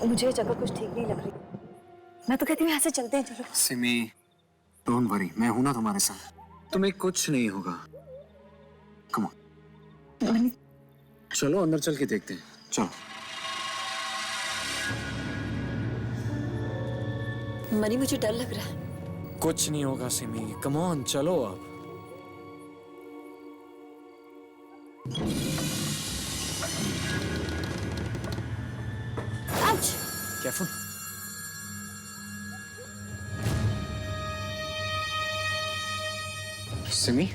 मुझे ये जगह कुछ ठीक नहीं लग रही। मैं तो कहती हूँ यहाँ से चलते हैं, चलो। सिमी, डोंट वरी, मैं हूं ना तुम्हारे साथ। तुम्हें कुछ नहीं होगा। कम ऑन, चलो अंदर चल के देखते हैं। चलो। मनी, मुझे डर लग रहा है। कुछ नहीं होगा सिमी, कम ऑन, चलो अब। केयरफुल। सिमी,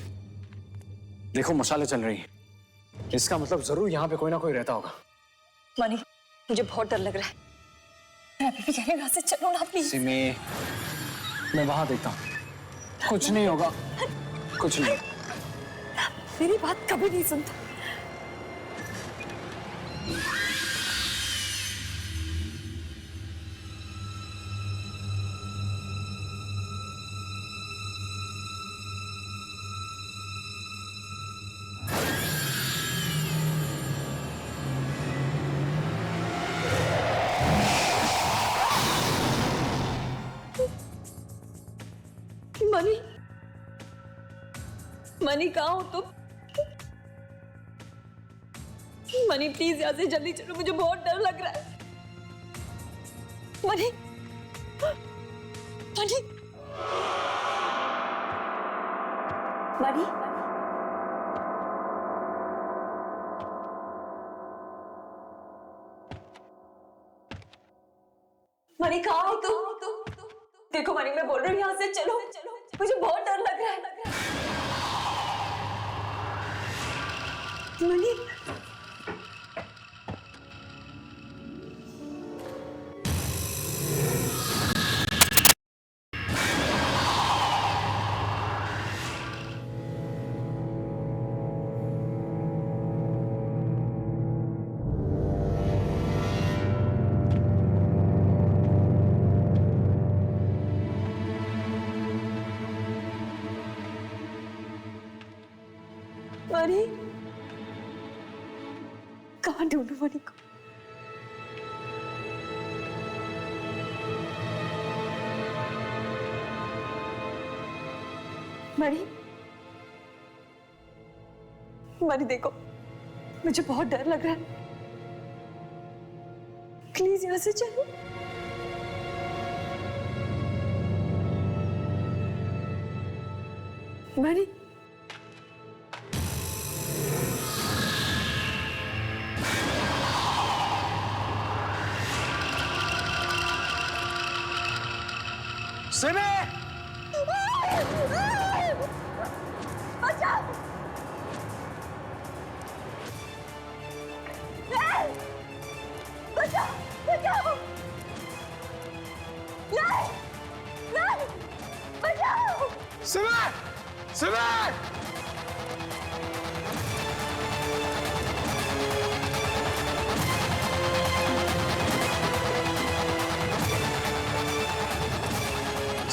देखो मशालें चल रही हैं। इसका मतलब जरूर यहाँ पे कोई ना कोई रहता होगा। मनी, मुझे बहुत डर लग रहा है। मैं अभी भी कह रही हूँ यहाँ से चलो ना प्लीज। सिमी, मैं वहां देखता हूँ। कुछ नहीं होगा, कुछ नहीं। मेरी बात कभी नहीं सुनता। मनी, मनी कहाँ हो तुम? मनी प्लीज यहाँ से जल्दी चलो, मुझे बहुत डर लग रहा है। मनी, मनी, मनी, मनी कहाँ हो तुम? देखो मनी, मैं बोल रही हूँ यहाँ से चलो, मुझे बहुत डर लग रहा है। मनी, मनी, कहाँ ढूंढूं मनी को? मनी, मनी देखो, मुझे बहुत डर लग रहा है। प्लीज यहाँ से चलो। मनी, सिमी! बचाओ! बचाओ! बचाओ! नहीं! नहीं! बचाओ! सिमी! सिमी!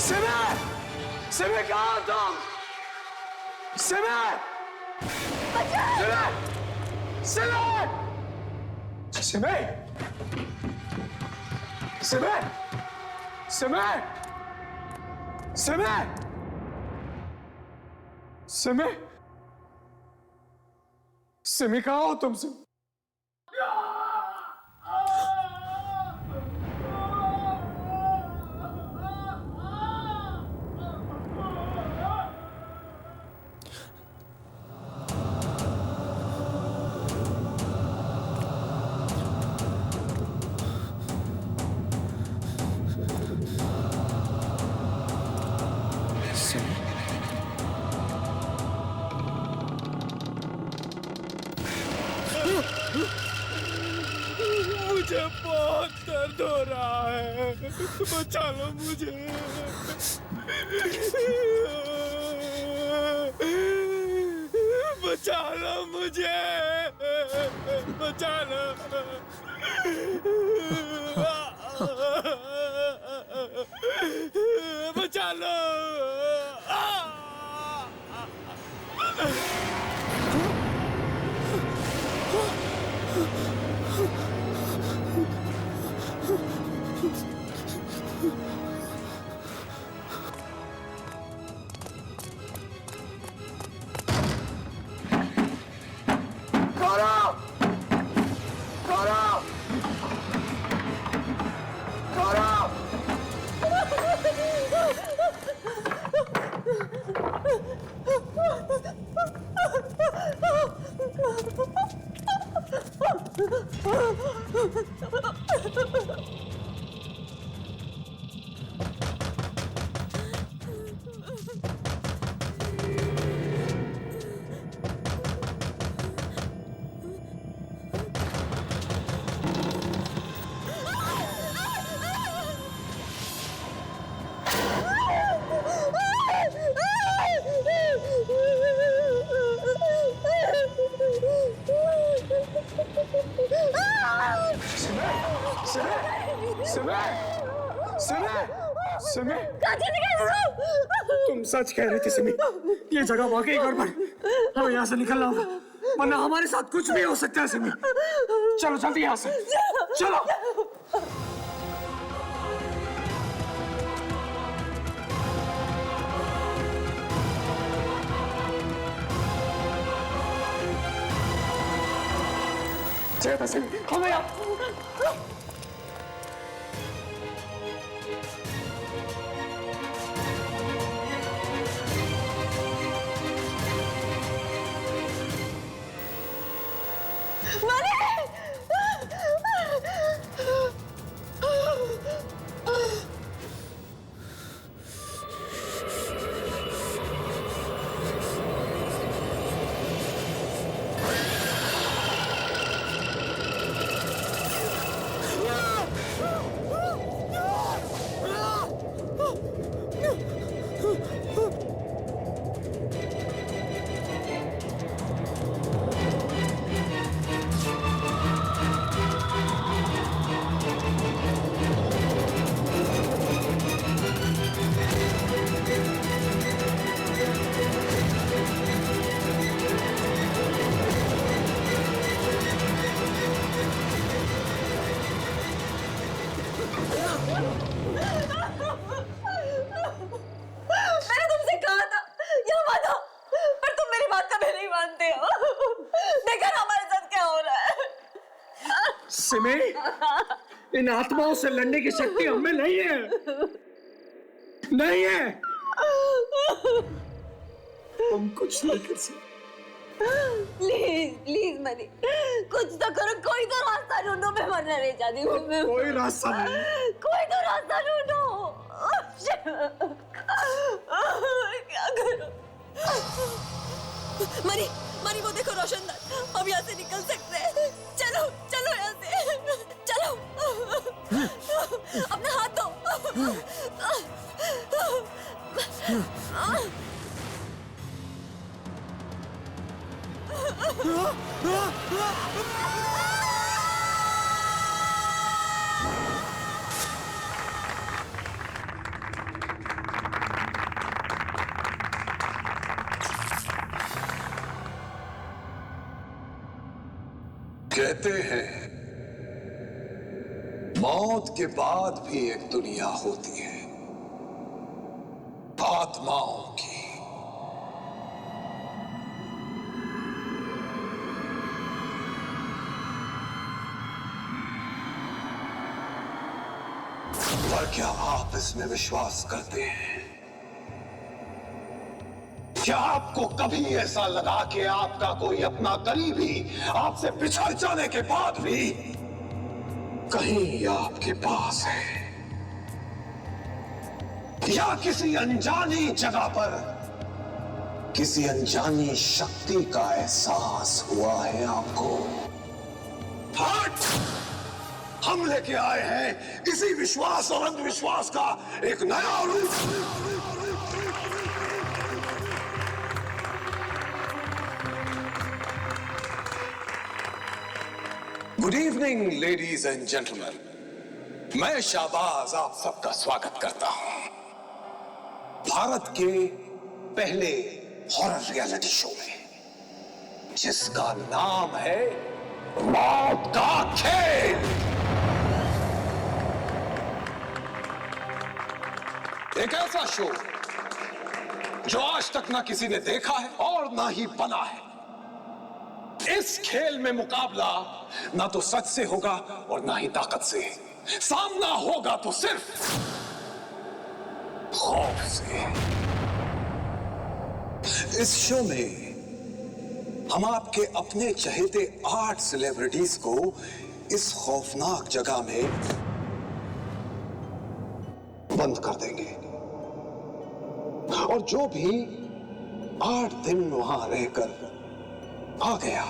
सिमी! सिमी कहाँ हो तुम? सिमी! बचाओ! सिमी! सिमी! सिमी! सिमी! सिमी! सिमी! सिमी कहाँ हो तुम? मुझे बहुत दर्द हो रहा है, बचा लो मुझे। बचा लो मुझे, बचा लो। बचा लो। तुम सच कह रहे थे सिमी, ये जगह वाकई गड़बड़। हमें यहाँ से निकलना होगा, वरना हमारे साथ कुछ भी हो सकता है सिमी। चलो जल्दी यहाँ से, चलो। हमें सिमी, इन आत्माओं से लड़ने की शक्ति हमें नहीं है, नहीं है। हम कुछ नहीं कर सकते। प्लीज प्लीज मनी, कुछ तो करो, कोई तो रास्ता ढूंढो। मैं मरना नहीं चाहती हूँ। कोई रास्ता नहीं, कोई तो रास्ता ढूंढो। क्या करूं? मनी मनी, वो देखो रोशनदान, हम यहाँ से निकल सकते हैं। चलो चलो यहाँ से, चलो। अपना हाथ दो। कहते हैं मौत के बाद भी एक दुनिया होती है, आत्माओं की। पर क्या आप इसमें विश्वास करते हैं? क्या आपको कभी ऐसा लगा कि आपका कोई अपना करीबी आपसे बिछड़ जाने के बाद भी कहीं आपके पास है, या किसी अनजानी जगह पर किसी अनजानी शक्ति का एहसास हुआ है आपको? हट! हम लेके आए हैं इसी विश्वास और अंधविश्वास का एक नया रूप। Good evening ladies and gentleman, मैं शाहबाज आप सबका स्वागत करता हूं भारत के पहले हॉरर रियलिटी शो में, जिसका नाम है मौत का खेल। एक ऐसा शो जो आज तक ना किसी ने देखा है और ना ही बना है। इस खेल में मुकाबला ना तो सच से होगा और ना ही ताकत से, सामना होगा तो सिर्फ खौफ से। इस शो में हम आपके अपने चहेते 8 सेलिब्रिटीज को इस खौफनाक जगह में बंद कर देंगे और जो भी 8 दिन वहां रहकर आ गया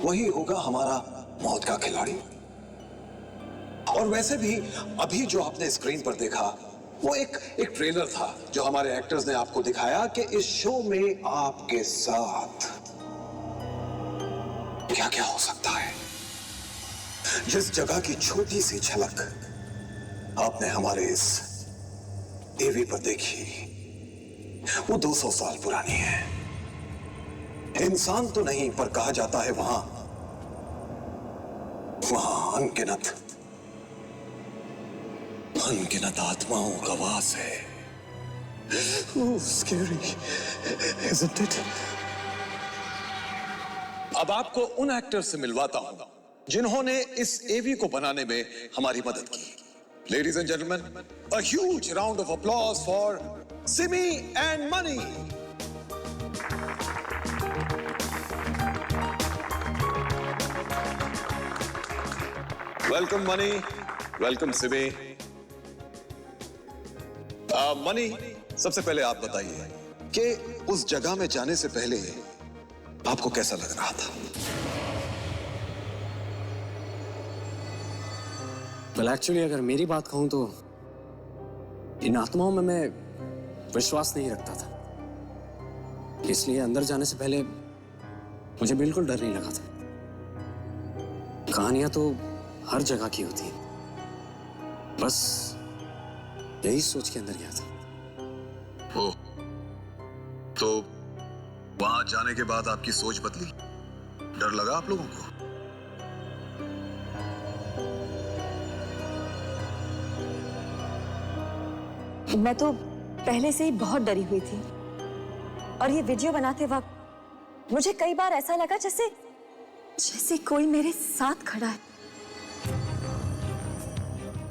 वही होगा हमारा मौत का खिलाड़ी। और वैसे भी अभी जो आपने स्क्रीन पर देखा वो एक ट्रेलर था जो हमारे एक्टर्स ने आपको दिखाया कि इस शो में आपके साथ क्या क्या हो सकता है। जिस जगह की छोटी सी झलक आपने हमारे इस टीवी पर देखी वो 200 साल पुरानी है। इंसान तो नहीं पर कहा जाता है वहां अनगिनत आत्माओं का वास है। Scary, isn't it? अब आपको उन एक्टर से मिलवाता हूं जिन्होंने इस एवी को बनाने में हमारी मदद की। Ladies and gentlemen, a huge round of applause for Simi and Money. Welcome Money, welcome Simi. Money, सबसे पहले आप बताइए कि उस जगह में जाने से पहले आपको कैसा लग रहा था? well, एक्चुअली अगर मेरी बात कहूं तो इन आत्माओं में मैं विश्वास नहीं रखता था, इसलिए अंदर जाने से पहले मुझे बिल्कुल डर नहीं लगा था। कहानियां तो हर जगह की होती हैं, बस यही सोच के अंदर गया था। ओह, तो वहां जाने के बाद आपकी सोच बदली? डर लगा आप लोगों को? मैं तो पहले से ही बहुत डरी हुई थी और ये वीडियो बनाते वक्त मुझे कई बार ऐसा लगा जैसे कोई मेरे साथ खड़ा है,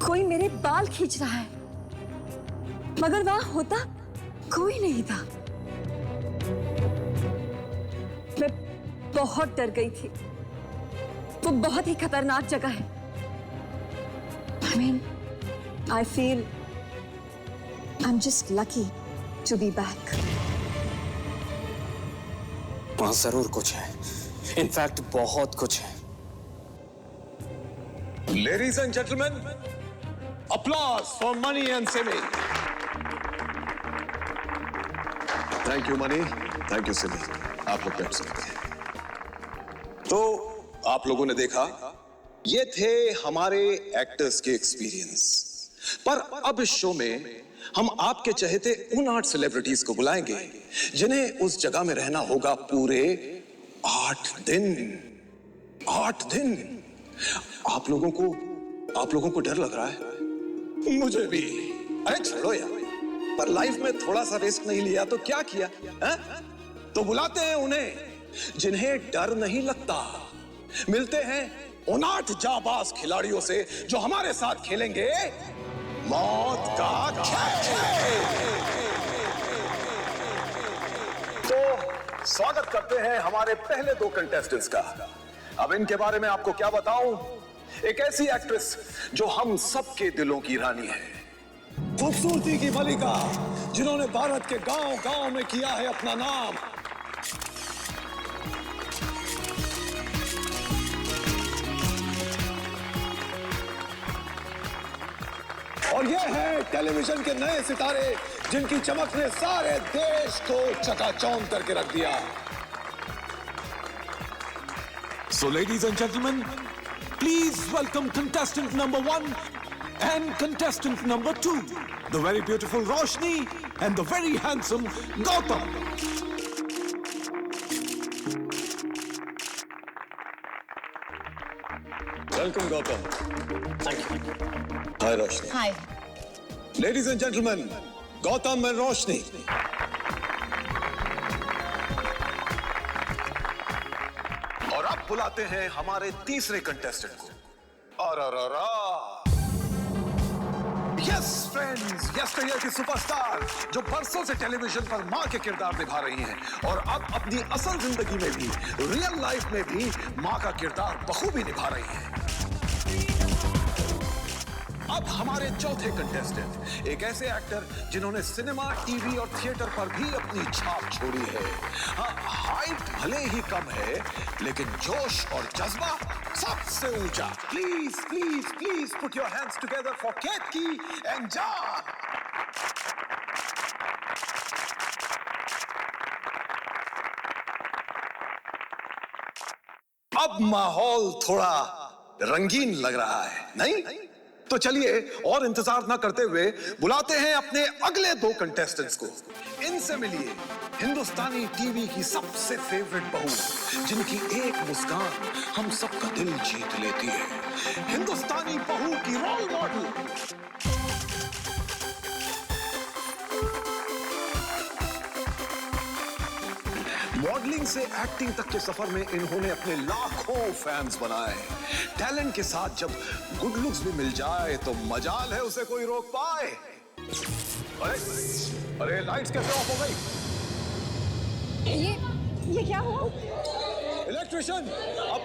कोई मेरे बाल खींच रहा है, मगर वहां होता कोई नहीं था। मैं बहुत डर गई थी। वो बहुत ही खतरनाक जगह है। I feel I'm just lucky to be back. वहां जरूर कुछ है, इनफैक्ट बहुत कुछ है। Ladies and gentlemen, applause for Money and Simi. Thank you Money, thank you Simi. आप लोग बैठ सकते हैं। तो आप लोगों ने देखा, ये थे हमारे एक्टर्स के एक्सपीरियंस। पर अब इस शो में हम आपके चहेते उन 8 सेलिब्रिटीज को बुलाएंगे जिन्हें उस जगह में रहना होगा पूरे 8 दिन। 8 दिन। आप लोगों को डर लग रहा है? मुझे भी। अरे छोड़ो यार, पर लाइफ में थोड़ा सा रिस्क नहीं लिया तो क्या किया है? तो बुलाते हैं उन्हें जिन्हें डर नहीं लगता। मिलते हैं उन 8 जाबाज खिलाड़ियों से जो हमारे साथ खेलेंगे मौत का खेल। तो स्वागत करते हैं हमारे पहले 2 कंटेस्टेंट्स का। अब इनके बारे में आपको क्या बताऊं? एक ऐसी एक्ट्रेस जो हम सबके दिलों की रानी है, खूबसूरती की मलिका, जिन्होंने भारत के गांव-गांव में किया है अपना नाम। और ये है टेलीविजन के नए सितारे जिनकी चमक ने सारे देश को चकाचौंध करके रख दिया। So ladies and gentlemen, please welcome contestant number 1 and contestant number 2, the very beautiful Roshni and the very handsome Gautam. Welcome Gautam. Thank you. Hi Roshni. Hi. Ladies and gentlemen, Gautam and Roshni. और अब बुलाते हैं हमारे तीसरे contestant को। Yes friends, yesterday की superstar जो बरसों से टेलीविजन पर माँ के किरदार निभा रही हैं और अब अपनी असल जिंदगी में भी, रियल लाइफ में भी माँ का किरदार बखूबी निभा रही हैं। अब हमारे चौथे कंटेस्टेंट एक ऐसे एक्टर जिन्होंने सिनेमा, टीवी और थिएटर पर भी अपनी छाप छोड़ी है। हाँ, हाइट भले ही कम है, लेकिन जोश और जज्बा सबसे ऊंचा। Please please please put your hands together for Ketki and John. अब माहौल थोड़ा रंगीन लग रहा है, नहीं? तो चलिए और इंतजार ना करते हुए बुलाते हैं अपने अगले दो कंटेस्टेंट्स को। इनसे मिलिए हिंदुस्तानी टीवी की सबसे फेवरेट बहू, जिनकी एक मुस्कान हम सबका दिल जीत लेती है। हिंदुस्तानी बहू की रोल मॉडल। मॉडलिंग से एक्टिंग तक के सफर में इन्होंने अपने लाखों फैंस बनाए। टैलेंट के साथ जब गुड लुक्स भी मिल जाए तो मजाल है उसे कोई रोक पाए। अरे अरे लाइट्स कैसे ऑफ हो गई? ये क्या हुआ? इलेक्ट्रिशियन! अब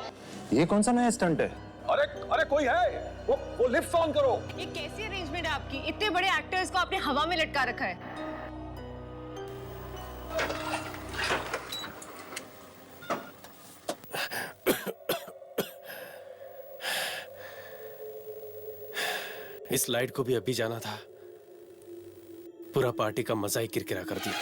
ये कौन सा नया स्टंट है? अरे अरे कोई है? वो लिफ्ट ऑन करो। ये कैसी अरेंजमेंट है आपकी? इतने बड़े एक्टर्स को आपने हवा में लटका रखा है। इस लाइट को भी अभी जाना था, पूरा पार्टी का मजा ही किरकिरा कर दिया।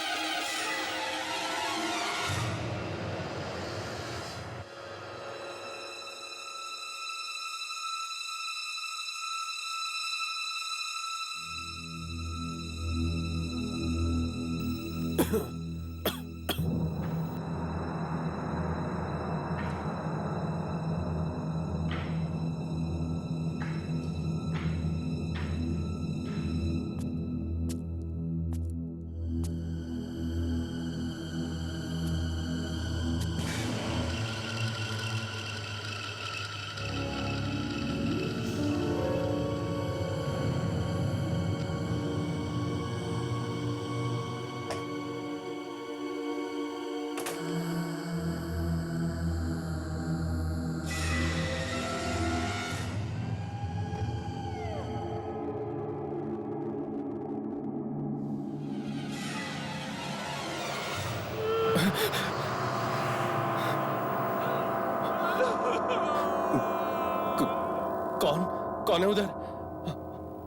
कौन है उधर?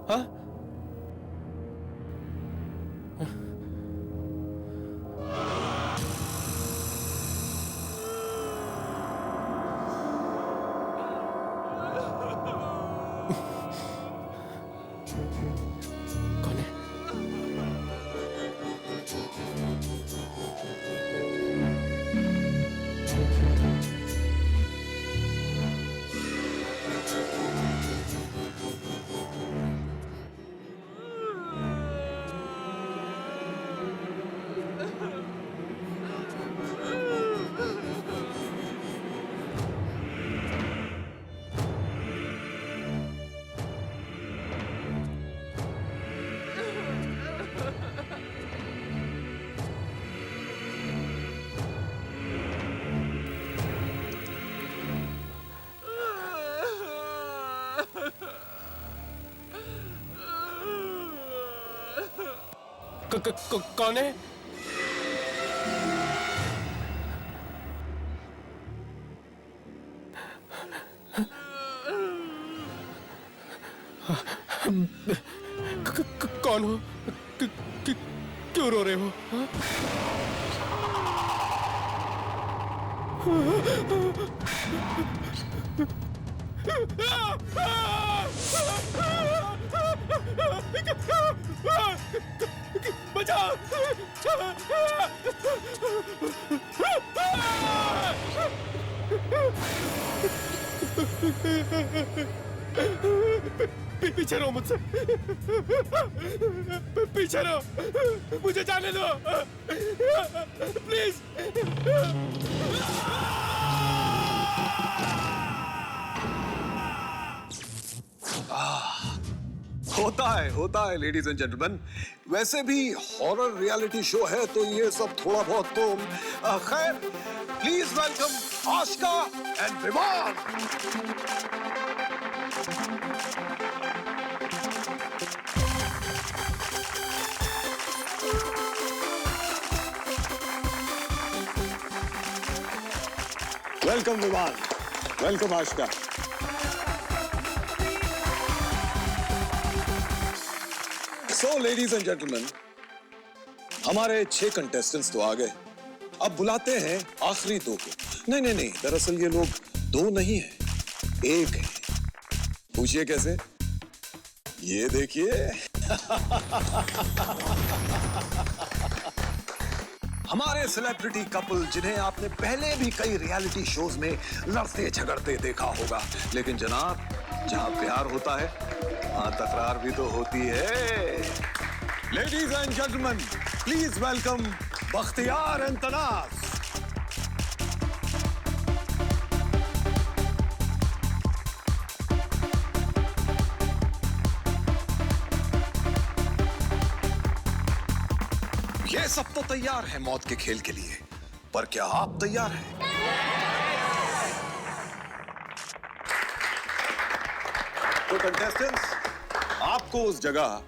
हाँ? कौन है? कौन है? कौन हो? क्यों रो रहे हो? बचाओ! पीछे रहो मुझसे, पीछे रहो, मुझे जाने दो प्लीज। हो होता है लेडीज एंड जेंटलमैन। वैसे भी हॉरर रियलिटी शो है तो ये सब थोड़ा बहुत तो खैर। प्लीज वेलकम आशिका एंड विमान। वेलकम विमान, welcome Ashika. So ladies and gentleman, हमारे 6 कंटेस्टेंट्स तो आ गए। अब बुलाते हैं आखिरी 2 को। नहीं, दरअसल ये लोग 2 नहीं है, 1 है। पूछिए कैसे? ये देखिए। हमारे सेलिब्रिटी कपल जिन्हें आपने पहले भी कई रियलिटी शोज में लड़ते झगड़ते देखा होगा, लेकिन जनाब जहां प्यार होता है वहां तकरार भी तो होती है। Ladies and gentleman, please welcome Bakhtiyar and Tanaz. ये सब तो तैयार है मौत के खेल के लिए, पर क्या आप तैयार हैं? तो कंटेस्टेंट्स, आपको उस जगह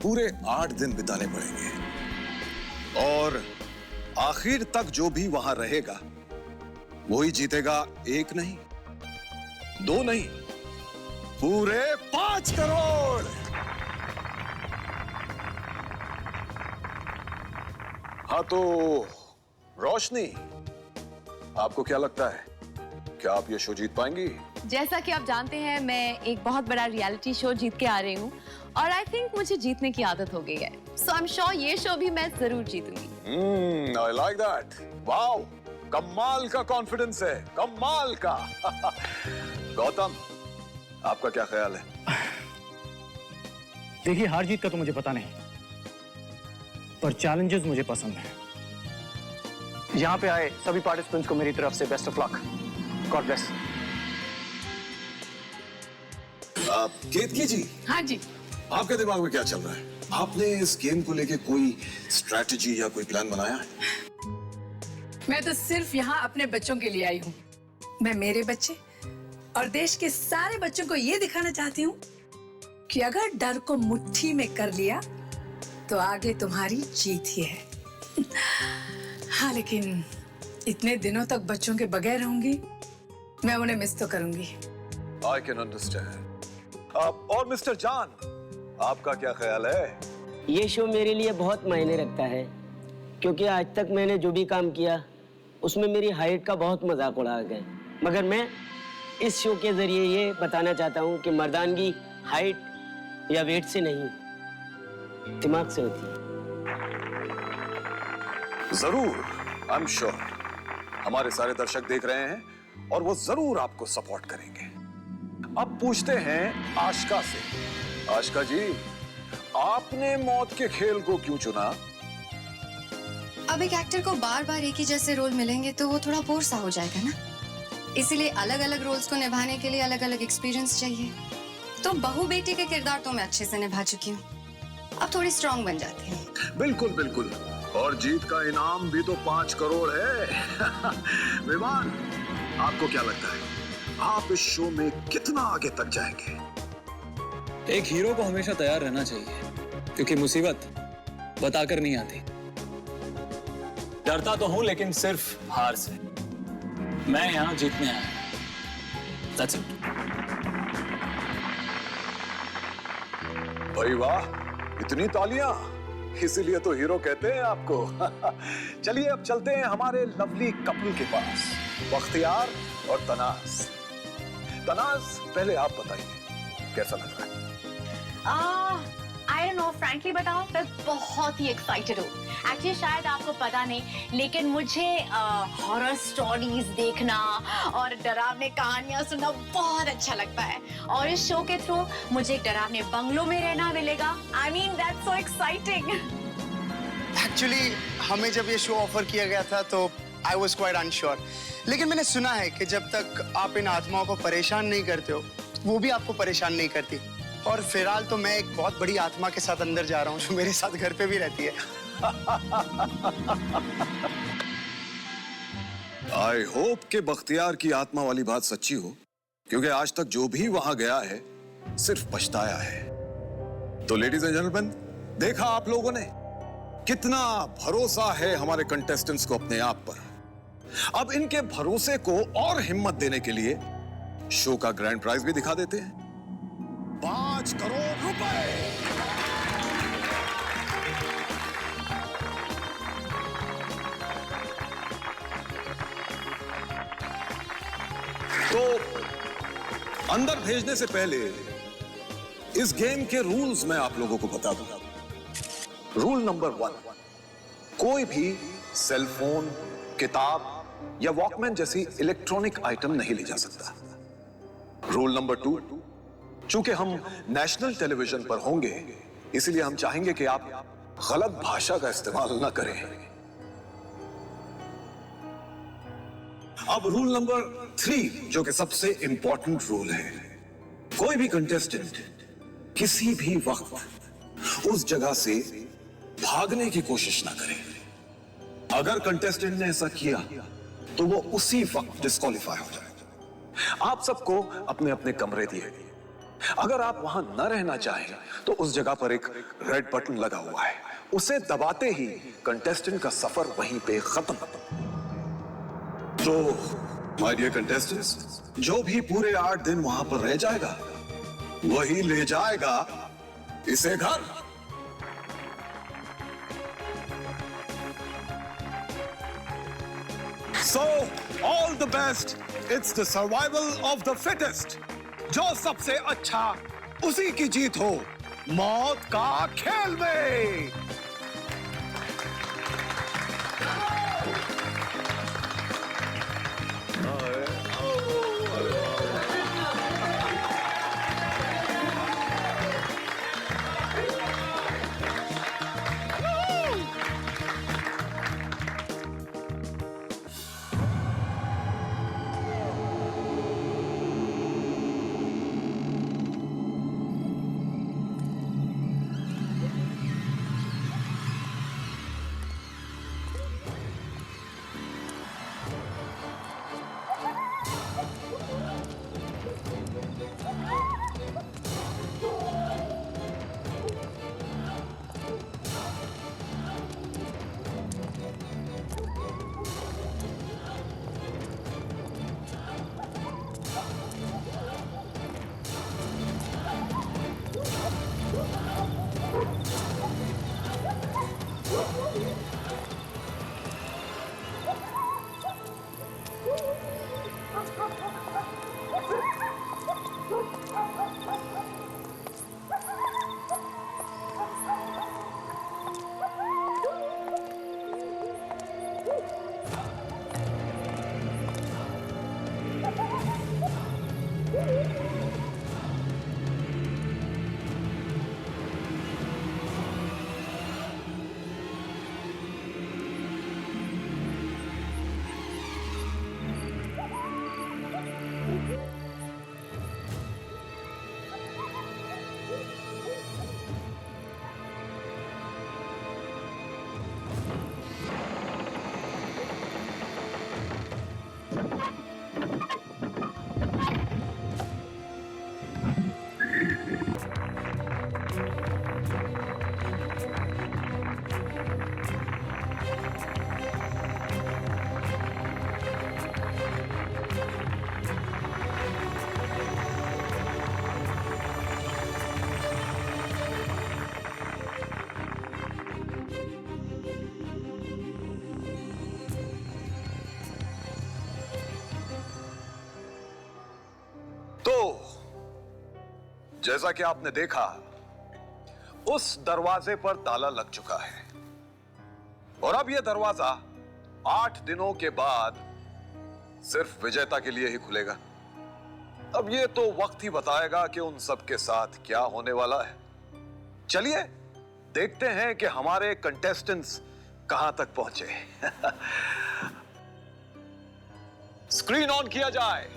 पूरे 8 दिन बिताने पड़ेंगे और आखिर तक जो भी वहां रहेगा वही जीतेगा। 1 नहीं, 2 नहीं, पूरे 5 करोड़। हाँ तो रोशनी, आपको क्या लगता है, क्या आप ये शो जीत पाएंगी? जैसा कि आप जानते हैं, मैं एक बहुत बड़ा रियलिटी शो जीत के आ रही हूँ और आई थिंक मुझे जीतने की आदत हो गई है। सो आई एम श्योर ये शो भी मैं जरूर जीतूंगी। I like that. वाओ, कमाल का कॉन्फिडेंस है, कमाल का। गौतम, आपका क्या ख्याल है? देखिए, हार जीत का तो मुझे पता नहीं, पर चैलेंजेस मुझे पसंद हैं। यहाँ पे आए सभी पार्टिसिपेंट्स को मेरी तरफ से best of luck. God bless. Ketaki ji. हाँ जी। आपके दिमाग में क्या चल रहा है? आपने इस गेम को लेके कोई स्ट्रैटेजी या कोई प्लान बनाया है? मैं तो सिर्फ यहाँ अपने बच्चों के लिए आई हूँ। मैं मेरे बच्चे और देश के सारे बच्चों को ये दिखाना चाहती हूँ कि अगर डर को मुट्ठी में कर लिया तो आगे तुम्हारी जीत ही है। हाँ, लेकिन इतने दिनों तक बच्चों के बगैर रहूंगी, मैं उन्हें मिस तो करूंगी। I can understand। और मिस्टर जान, आपका क्या ख्याल है? ये शो मेरे लिए बहुत मायने रखता है, क्योंकि आज तक मैंने जो भी काम किया उसमें मेरी हाइट का बहुत मजाक उड़ाया गया। मगर मैं इस शो के जरिए ये बताना चाहता हूँ कि मर्दानगी हाइट या वेट से नहीं, दिमाग से होती है। जरूर, आई एम श्योर हमारे सारे दर्शक देख रहे हैं और वो जरूर आपको सपोर्ट करेंगे। अब पूछते हैं आशिका से। आशिका जी, आपने मौत के खेल को क्यों चुना? अब एक एक्टर को बार बार एक ही जैसे रोल मिलेंगे तो वो थोड़ा बोर सा हो जाएगा ना, इसीलिए अलग अलग रोल्स को निभाने के लिए अलग अलग एक्सपीरियंस चाहिए। तो बहू बेटी के किरदार तो मैं अच्छे से निभा चुकी हूँ, अब थोड़ी स्ट्रांग बन जाती हूँ। बिल्कुल बिल्कुल, और जीत का इनाम भी तो 5 करोड़ है। विमान, आपको क्या लगता है, आप इस शो में कितना आगे तक जाएंगे? एक हीरो को हमेशा तैयार रहना चाहिए, क्योंकि मुसीबत बताकर नहीं आती। डरता तो हूं, लेकिन सिर्फ हार से। मैं यहां जीतने आया हूं। That's it। भाई वाह, इतनी तालियां, इसीलिए तो हीरो कहते हैं आपको। चलिए अब चलते हैं हमारे लवली कपल के पास, बख्तियार और तनाज। तनाज, पहले आप बताइए कैसा लग रहा है? आई डोंट नो, फ्रैंकली बताऊं, मैं बहुत ही एक्साइटेड हूँ। एक्चुअली शायद आपको पता नहीं, लेकिन मुझे हॉरर स्टोरीज देखना और डरावने कहानियां सुनना बहुत अच्छा लगता है, और इस शो के थ्रू मुझे एक डरावने बंगलों में रहना मिलेगा। I mean that's so exciting. Actually हमें जब ये शो ऑफर किया गया था तो आई वॉज क्वाइट अनश्योर, लेकिन मैंने सुना है कि जब तक आप इन आत्माओं को परेशान नहीं करते हो, वो भी आपको परेशान नहीं करती। और फिलहाल तो मैं एक बहुत बड़ी आत्मा के साथ अंदर जा रहा हूँ जो मेरे साथ घर पे भी रहती है। आई होप कि बख्तियार की आत्मा वाली बात सच्ची हो, क्योंकि आज तक जो भी वहां गया है सिर्फ पछताया है। तो लेडीज एंड जेंटलमैन, देखा आप लोगों ने कितना भरोसा है हमारे कंटेस्टेंट्स को अपने आप पर। अब इनके भरोसे को और हिम्मत देने के लिए शो का ग्रैंड प्राइज भी दिखा देते हैं, 5 करोड़ रुपए। तो अंदर भेजने से पहले इस गेम के रूल्स मैं आप लोगों को बता दूंगा। रूल नंबर 1, कोई भी सेल फोन, किताब या वॉकमैन जैसी इलेक्ट्रॉनिक आइटम नहीं ले जा सकता। रूल नंबर 2, चूंकि हम नेशनल टेलीविजन पर होंगे, इसलिए हम चाहेंगे कि आप गलत भाषा का इस्तेमाल न करें। अब रूल नंबर 3, जो कि सबसे इंपॉर्टेंट रूल है, कोई भी कंटेस्टेंट किसी भी वक्त उस जगह से भागने की कोशिश ना करे। अगर कंटेस्टेंट ने ऐसा किया तो वो उसी वक्त डिस्क्वालीफाई हो जाएगा। आप सबको अपने अपने कमरे दिए गए। अगर आप वहां न रहना चाहें तो उस जगह पर एक रेड बटन लगा हुआ है, उसे दबाते ही कंटेस्टेंट का सफर वहीं पे खत्म। तो माय डियर कंटेस्टेंट्स, जो भी पूरे 8 दिन वहां पर रह जाएगा वही ले जाएगा इसे घर। So, all the best. It's the survival of the fittest. जो सबसे अच्छा उसी की जीत हो मौत का खेल में। जैसा कि आपने देखा, उस दरवाजे पर ताला लग चुका है और अब यह दरवाजा 8 दिनों के बाद सिर्फ विजेता के लिए ही खुलेगा। अब यह तो वक्त ही बताएगा कि उन सब के साथ क्या होने वाला है। चलिए देखते हैं कि हमारे कंटेस्टेंट्स कहां तक पहुंचे। स्क्रीन ऑन किया जाए।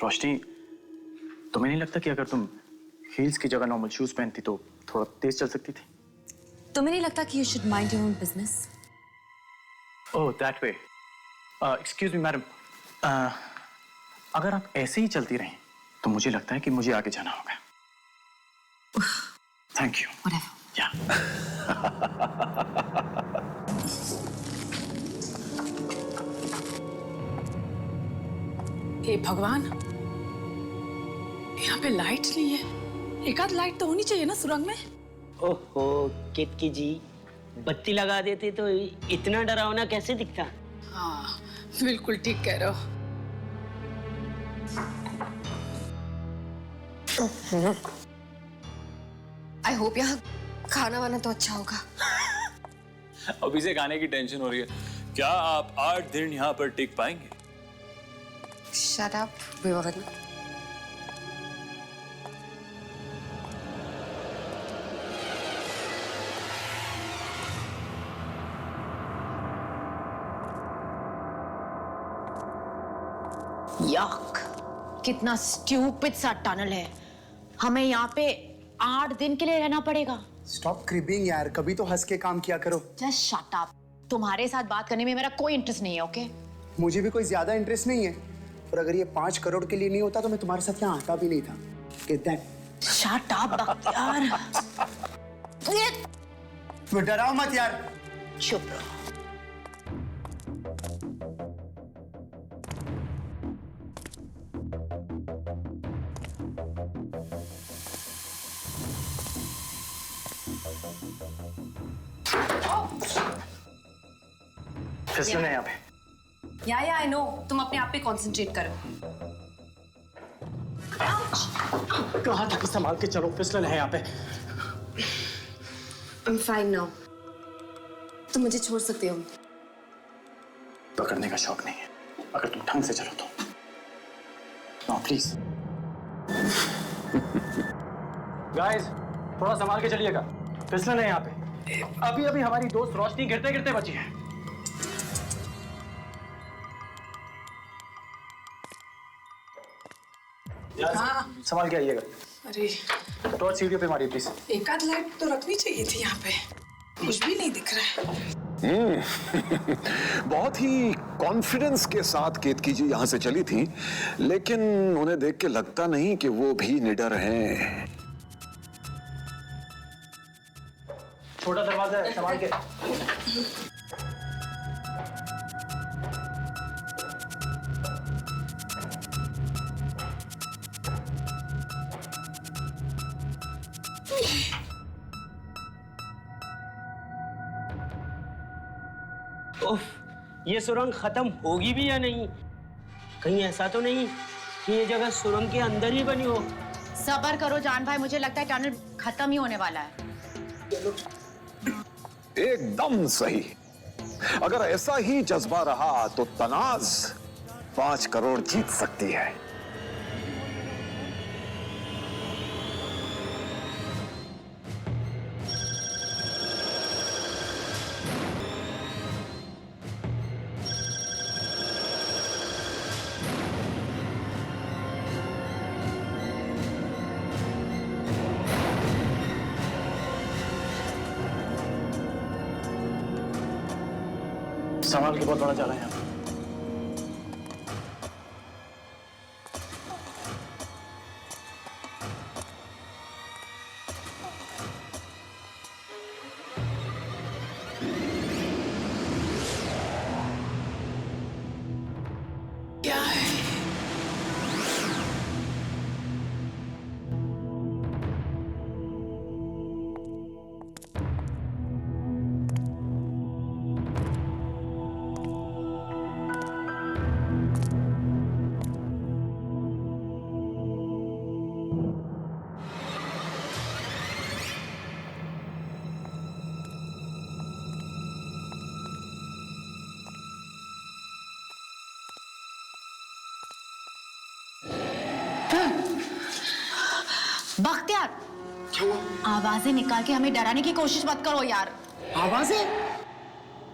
रोशनी, तुम्हें नहीं लगता कि अगर तुम हील्स की जगह नॉर्मल शूज पहनती तो थोड़ा तेज चल सकती थी? तुम्हें नहीं लगता कि you should mind your own business? Oh that way. Excuse me madam, अगर आप ऐसे ही चलती रहें तो मुझे लगता है कि मुझे आगे जाना होगा। Thank you. Whatever. या हे भगवान, यहाँ पे लाइट नहीं है। एक आध लाइट तो होनी चाहिए ना सुरंग में। ओहो केतकी जी, बत्ती लगा देते तो इतना डरावना कैसे दिखता। हाँ बिल्कुल ठीक कह रहे हो। आई होप यहाँ खाना वाना तो अच्छा होगा। अभी से खाने की टेंशन हो रही है। क्या आप 8 दिन यहाँ पर टिक पाएंगे? Shut up Vivaan. यक, कितना स्टूपिड सा टनल है। हमें यहाँ पे 8 दिन के लिए रहना पड़ेगा। स्टॉप क्रिबिंग यार, कभी तो हंस के काम किया करो। Just shut up. तुम्हारे साथ बात करने में मेरा कोई इंटरेस्ट नहीं है, ओके? मुझे भी कोई ज्यादा इंटरेस्ट नहीं है, और अगर ये 5 करोड़ के लिए नहीं होता तो मैं तुम्हारे साथ यहाँ आता भी नहीं था। Get that? Shut up Bakhtiyar. तो डराओ मत यार। चुप रहो। फिसलन है यहाँ पे। या आई नो, तुम अपने आप पे कंसंट्रेट करो। कहाँ तक संभाल के चलो, फिसलन है यहाँ पे। I'm fine now. तुम मुझे छोड़ सकते हो। पकड़ने का शौक नहीं है, अगर तुम ढंग से चलो तो। No please. गाइस, थोड़ा संभाल के चलिएगा, फिसलन है यहाँ पे। अभी अभी हमारी दोस्त रोशनी गिरते गिरते बची है। हाँ। संभाल के आइएगा। अरे टॉर्च सीढ़ियों पे मारिए प्लीज। एक आध लाइट तो रखनी चाहिए थी यहाँ पे, कुछ भी नहीं दिख रहा है। बहुत ही कॉन्फिडेंस के साथ केतकी जी यहाँ से चली थी, लेकिन उन्हें देख के लगता नहीं कि वो भी निडर हैं। छोटा दरवाजा है, संभाल के। ओह, ये सुरंग खत्म होगी भी या नहीं? कहीं ऐसा तो नहीं कि ये जगह सुरंग के अंदर ही बनी हो? सब्र करो जान भाई, मुझे लगता है टनल खत्म ही होने वाला है। एकदम सही। अगर ऐसा ही जज्बा रहा तो तनाज 5 करोड़ जीत सकती है। संभाल के, बहुत बड़ा जाला है यहाँ। क्या है? बख्तियार, आवाजें निकाल के हमें डराने की कोशिश मत करो यार। आवाजें?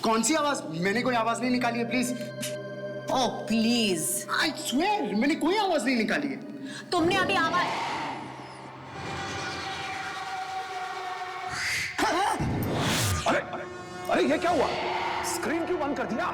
कौन सी आवाज? मैंने कोई आवाज नहीं निकाली है, please. Oh please, I swear मैंने कोई आवाज नहीं निकाली है। तुमने अभी आवाज अरे अरे अरे ये क्या हुआ? स्क्रीन क्यों बंद कर दिया?